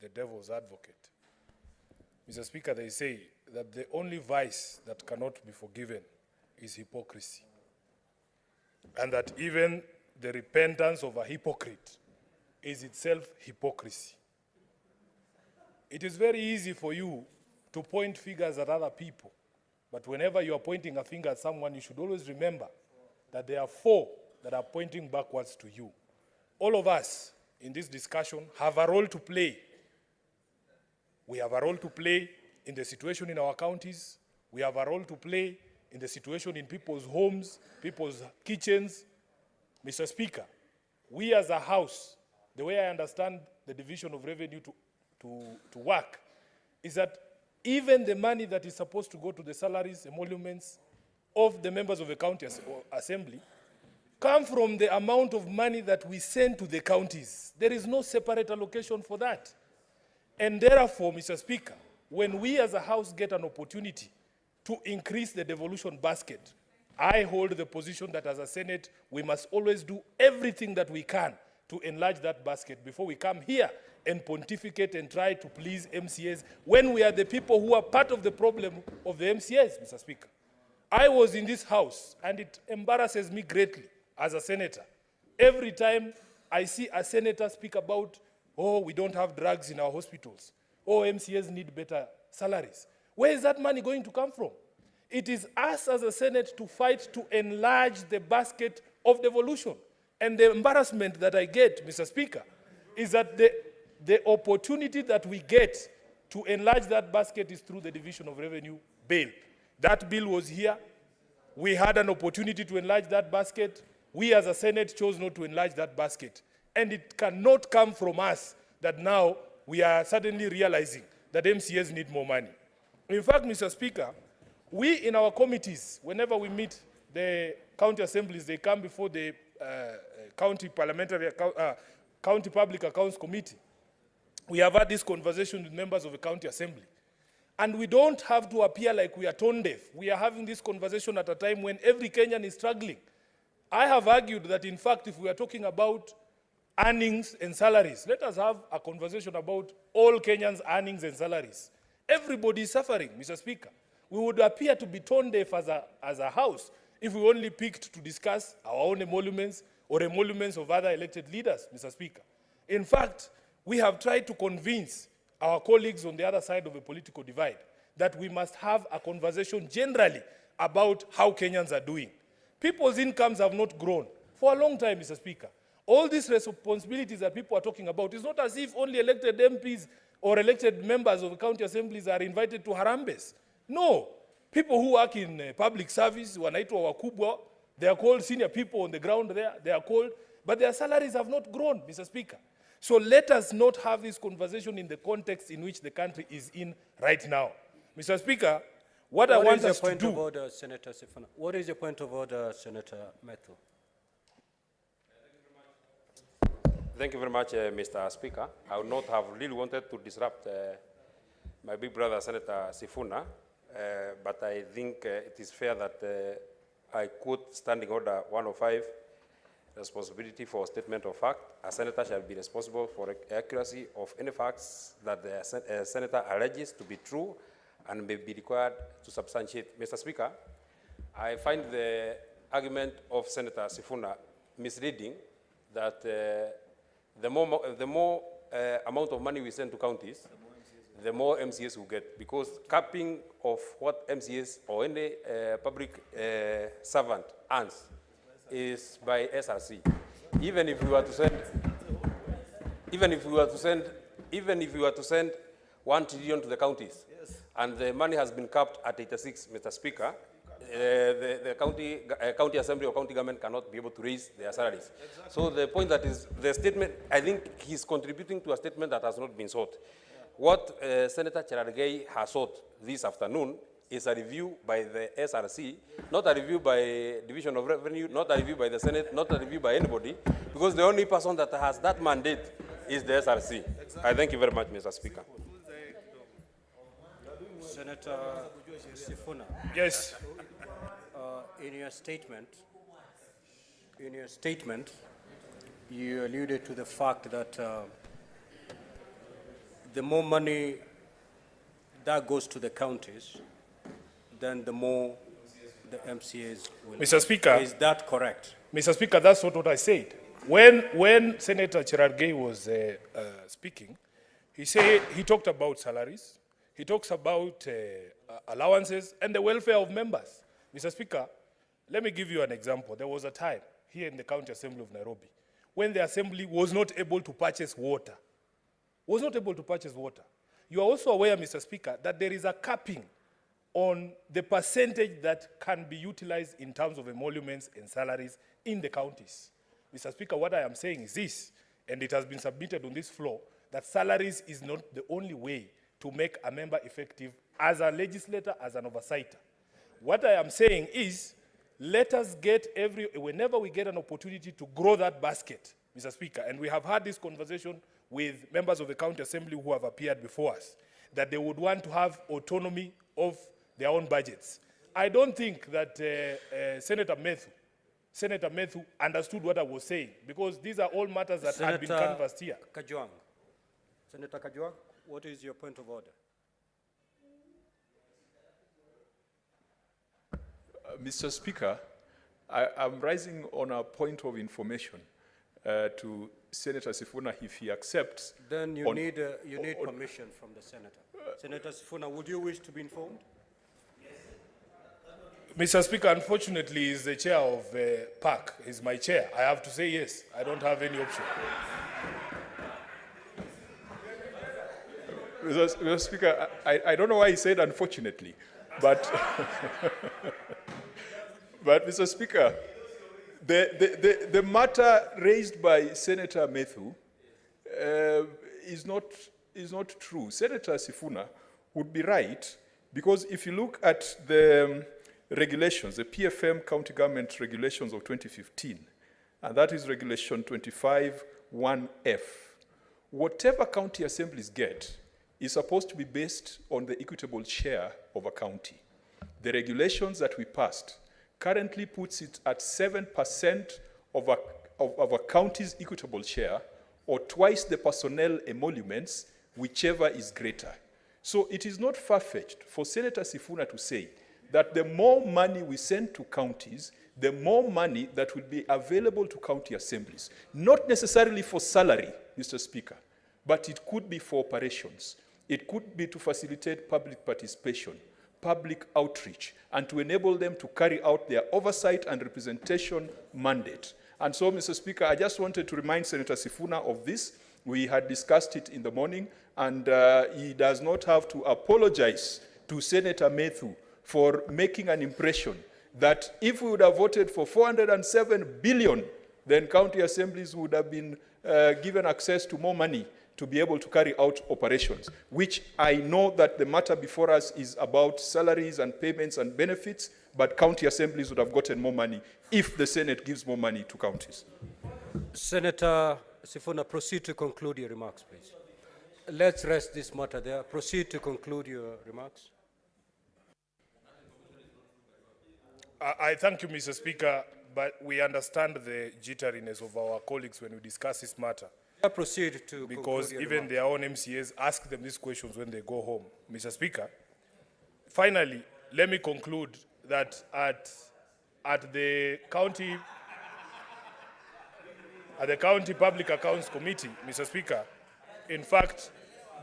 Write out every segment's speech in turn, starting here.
the devil's advocate. Mr. Speaker, they say that the only vice that cannot be forgiven is hypocrisy. And that even the repentance of a hypocrite is itself hypocrisy. It is very easy for you to point fingers at other people, but whenever you are pointing a finger at someone, you should always remember that there are four that are pointing backwards to you. All of us in this discussion have a role to play. We have a role to play in the situation in our counties. We have a role to play in the situation in people's homes, people's kitchens. Mr. Speaker, we as a house, the way I understand the division of revenue to work, is that even the money that is supposed to go to the salaries, emoluments of the members of the county assembly come from the amount of money that we send to the counties. There is no separate allocation for that. And therefore, Mr. Speaker, when we as a house get an opportunity to increase the devolution basket, I hold the position that as a Senate, we must always do everything that we can to enlarge that basket before we come here and pontificate and try to please MCAs when we are the people who are part of the problem of the MCAs, Mr. Speaker. I was in this house, and it embarrasses me greatly as a senator. Every time I see a senator speak about, oh, we don't have drugs in our hospitals. Oh, MCAs need better salaries. Where is that money going to come from? It is us as a Senate to fight to enlarge the basket of devolution. And the embarrassment that I get, Mr. Speaker, is that the opportunity that we get to enlarge that basket is through the division of revenue bill. That bill was here. We had an opportunity to enlarge that basket. We as a Senate chose not to enlarge that basket. And it cannot come from us that now we are suddenly realizing that MCAs need more money. In fact, Mr. Speaker, we in our committees, whenever we meet the county assemblies, they come before the county public accounts committee. We have had this conversation with members of the county assembly. And we don't have to appear like we are tone deaf. We are having this conversation at a time when every Kenyan is struggling. I have argued that, in fact, if we are talking about earnings and salaries, let us have a conversation about all Kenyans' earnings and salaries. Everybody is suffering, Mr. Speaker. We would appear to be tone deaf as a house if we only picked to discuss our own emoluments or emoluments of other elected leaders, Mr. Speaker. In fact, we have tried to convince our colleagues on the other side of the political divide that we must have a conversation generally about how Kenyans are doing. People's incomes have not grown for a long time, Mr. Speaker. All these responsibilities that people are talking about, it's not as if only elected MPs or elected members of the county assemblies are invited to Harambes. No. People who work in public service, wanaitwa wakubwa, they are called senior people on the ground there, they are called, but their salaries have not grown, Mr. Speaker. So let us not have this conversation in the context in which the country is in right now. Mr. Speaker, what I want us to do... What is your point of order, Senator Sifuna? What is your point of order, Senator Methu? Thank you very much, Mr. Speaker. I would not have really wanted to disrupt my big brother, Senator Sifuna, but I think it is fair that I quote Standing Order 105, responsibility for statement of fact. A senator shall be responsible for accuracy of any facts that the senator alleges to be true and may be required to substantiate. Mr. Speaker, I find the argument of Senator Sifuna misleading that the more amount of money we send to counties, the more MCAs will get, because capping of what MCAs or any public servant earns is by SRC. Even if we were to send 1 trillion to the counties, yes, and the money has been capped at 86, Mr. Speaker, the county assembly or county government cannot be able to raise their salaries. Exactly. So the point that is the statement, I think he's contributing to a statement that has not been sought. Yeah. What Senator Cherargei has sought this afternoon is a review by the SRC, not a review by Division of Revenue, not a review by the Senate, not a review by anybody, because the only person that has that mandate is the SRC. Exactly. I thank you very much, Mr. Speaker. Senator Sifuna. Yes. In your statement, you alluded to the fact that the more money that goes to the counties, then the more the MCAs will. Mr. Speaker. Is that correct? Mr. Speaker, that's not what I said. When Senator Cherargei was speaking, he talked about salaries, he talks about allowances and the welfare of members. Mr. Speaker, let me give you an example. There was a time here in the County Assembly of Nairobi when the Assembly was not able to purchase water. You are also aware, Mr. Speaker, that there is a capping on the percentage that can be utilized in terms of emoluments and salaries in the counties. Mr. Speaker, what I am saying is this, and it has been submitted on this floor, that salaries is not the only way to make a member effective as a legislator, as an oversighter. What I am saying is, let us get whenever we get an opportunity to grow that basket, Mr. Speaker, and we have had this conversation with members of the County Assembly who have appeared before us, that they would want to have autonomy of their own budgets. I don't think that Senator Methu understood what I was saying, because these are all matters that had been canvassed here. Senator Kajwang, what is your point of order? Mr. Speaker, I'm rising on a point of information to Senator Sifuna if he accepts. Then you need permission from the senator. Senator Sifuna, would you wish to be informed? Mr. Speaker, unfortunately, he's the chair of PAC. He's my chair. I have to say yes. I don't have any option. Mr. Speaker, I don't know why he said unfortunately, but, but Mr. Speaker, the matter raised by Senator Methu is not true. Senator Sifuna would be right, because if you look at the regulations, the PFM County Government Regulations of 2015, and that is Regulation 25(1)F, whatever county assemblies get is supposed to be based on the equitable share of a county. The regulations that we passed currently puts it at 7% of a county's equitable share, or twice the personnel emoluments, whichever is greater. So it is not far-fetched for Senator Sifuna to say that the more money we send to counties, the more money that will be available to county assemblies. Not necessarily for salary, Mr. Speaker, but it could be for operations. It could be to facilitate public participation, public outreach, and to enable them to carry out their oversight and representation mandate. And so, Mr. Speaker, I just wanted to remind Senator Sifuna of this. We had discussed it in the morning, and he does not have to apologize to Senator Methu for making an impression that if we would have voted for 407 billion, then county assemblies would have been given access to more money to be able to carry out operations, which I know that the matter before us is about salaries and payments and benefits, but county assemblies would have gotten more money if the Senate gives more money to counties. Senator Sifuna, proceed to conclude your remarks, please. Let's rest this matter there. Proceed to conclude your remarks. I thank you, Mr. Speaker, but we understand the jitteriness of our colleagues when we discuss this matter. Proceed to because conclude even their own MCAs ask them these questions when they go home. Mr. Speaker, finally, let me conclude that at the County Public Accounts Committee, Mr. Speaker, in fact,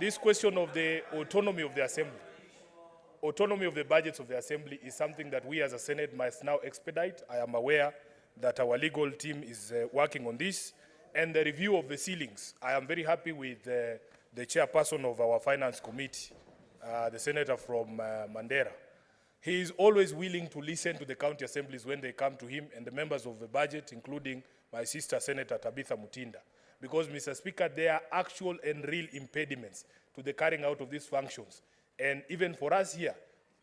this question of the autonomy of the Assembly, autonomy of the budgets of the Assembly is something that we as a Senate must now expedite. I am aware that our legal team is working on this. And the review of the ceilings, I am very happy with the chairperson of our finance committee, the senator from Mandera. He is always willing to listen to the county assemblies when they come to him and the members of the budget, including my sister, Senator Tabitha Mutinda. Because, Mr. Speaker, there are actual and real impediments to the carrying out of these functions. And even for us here,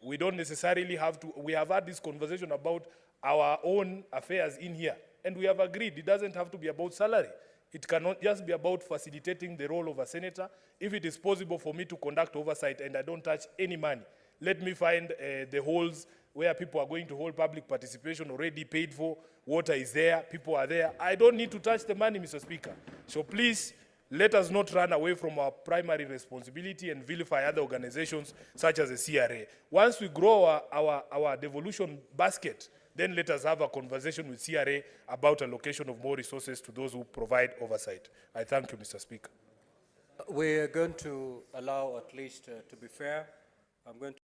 we don't necessarily have to, we have had this conversation about our own affairs in here. And we have agreed it doesn't have to be about salary. It cannot just be about facilitating the role of a senator. If it is possible for me to conduct oversight and I don't touch any money, let me find the holes where people are going to hold public participation already paid for, water is there, people are there. I don't need to touch the money, Mr. Speaker. So please, let us not run away from our primary responsibility and vilify other organizations such as the CRA. Once we grow our devolution basket, then let us have a conversation with CRA about allocation of more resources to those who provide oversight. I thank you, Mr. Speaker. We're going to allow, at least to be fair, I'm going to